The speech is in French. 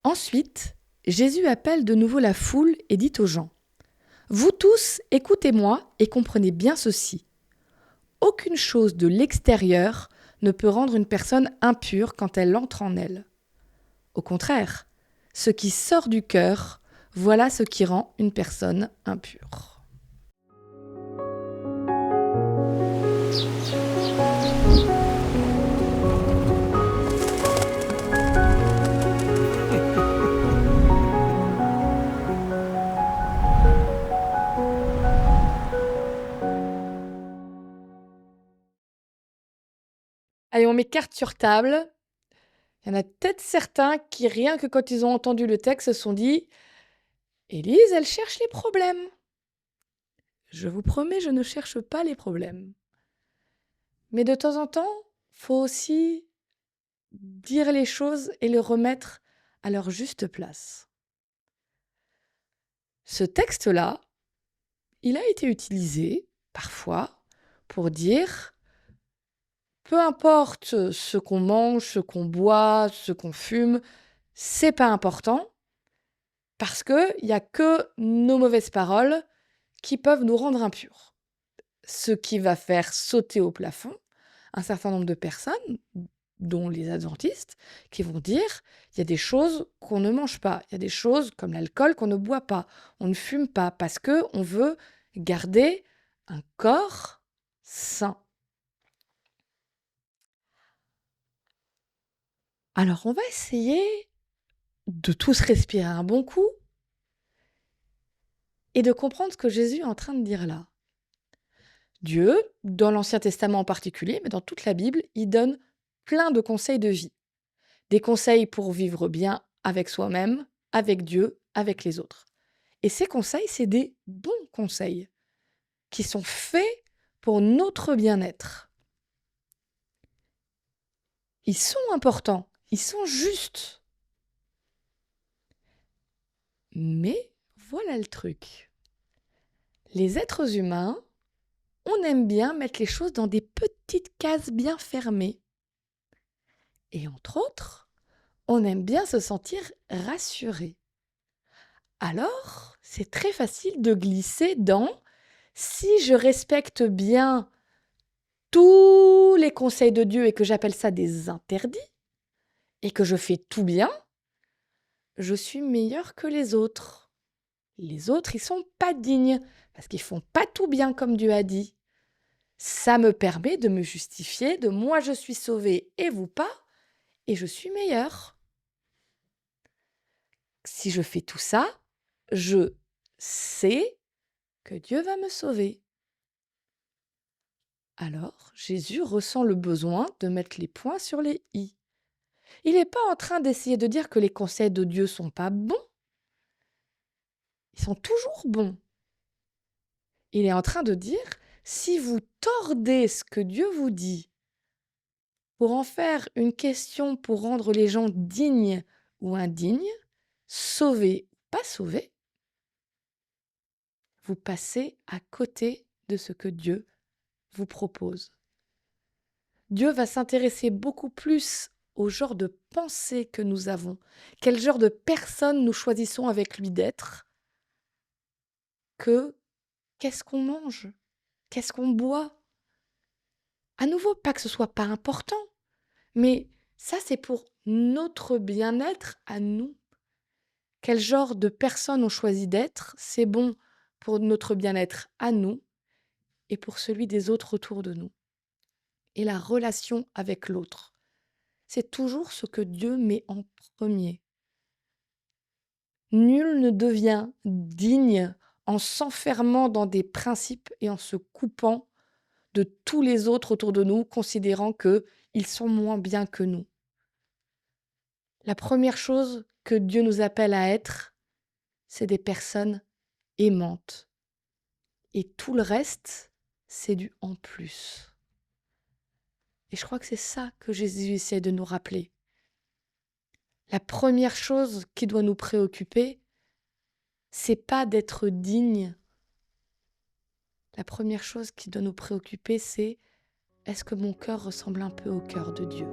Ensuite, Jésus appelle de nouveau la foule et dit aux gens : « Vous tous, écoutez-moi et comprenez bien ceci. Aucune chose de l'extérieur ne peut rendre une personne impure quand elle entre en elle. Au contraire, ce qui sort du cœur, voilà ce qui rend une personne impure. » Allez, on met carte sur table. Il y en a peut-être certains qui, rien que quand ils ont entendu le texte, se sont dit : « Élise, elle cherche les problèmes. » Je vous promets, je ne cherche pas les problèmes. Mais de temps en temps, faut aussi dire les choses et les remettre à leur juste place. Ce texte-là, il a été utilisé parfois pour dire peu importe ce qu'on mange, ce qu'on boit, ce qu'on fume, c'est pas important parce qu'il n'y a que nos mauvaises paroles qui peuvent nous rendre impurs. Ce qui va faire sauter au plafond un certain nombre de personnes, dont les adventistes, qui vont dire il y a des choses qu'on ne mange pas, il y a des choses comme l'alcool qu'on ne boit pas, on ne fume pas parce qu'on veut garder un corps sain. Alors on va essayer de tous respirer un bon coup et de comprendre ce que Jésus est en train de dire là. Dieu, dans l'Ancien Testament en particulier, mais dans toute la Bible, il donne plein de conseils de vie. Des conseils pour vivre bien avec soi-même, avec Dieu, avec les autres. Et ces conseils, c'est des bons conseils qui sont faits pour notre bien-être. Ils sont importants, ils sont justes. Mais voilà le truc. Les êtres humains, on aime bien mettre les choses dans des petites cases bien fermées. Et entre autres, on aime bien se sentir rassuré. Alors, c'est très facile de glisser dans « si je respecte bien tous les conseils de Dieu et que j'appelle ça des interdits, et que je fais tout bien, je suis meilleur que les autres. Les autres, ils sont pas dignes, parce qu'ils font pas tout bien comme Dieu a dit. Ça me permet de me justifier de moi je suis sauvé et vous pas, et je suis meilleur. Si je fais tout ça, je sais que Dieu va me sauver. » Alors, Jésus ressent le besoin de mettre les points sur les i. Il n'est pas en train d'essayer de dire que les conseils de Dieu sont pas bons. Ils sont toujours bons. Il est en train de dire, si vous tordez ce que Dieu vous dit pour en faire une question pour rendre les gens dignes ou indignes, sauvés ou pas sauvés, vous passez à côté de ce que Dieu vous propose. Dieu va s'intéresser beaucoup plus au genre de pensée que nous avons, quel genre de personne nous choisissons avec lui d'être, que qu'est-ce qu'on mange, qu'est-ce qu'on boit. À nouveau, pas que ce soit pas important, mais ça c'est pour notre bien-être à nous. Quel genre de personne on choisit d'être, c'est bon pour notre bien-être à nous et pour celui des autres autour de nous. Et la relation avec l'autre, c'est toujours ce que Dieu met en premier. Nul ne devient digne en s'enfermant dans des principes et en se coupant de tous les autres autour de nous, considérant qu'ils sont moins bien que nous. La première chose que Dieu nous appelle à être, c'est des personnes aimantes. Et tout le reste, c'est du en plus. Et je crois que c'est ça que Jésus essaie de nous rappeler. La première chose qui doit nous préoccuper, c'est pas d'être digne. La première chose qui doit nous préoccuper, c'est est-ce que mon cœur ressemble un peu au cœur de Dieu ?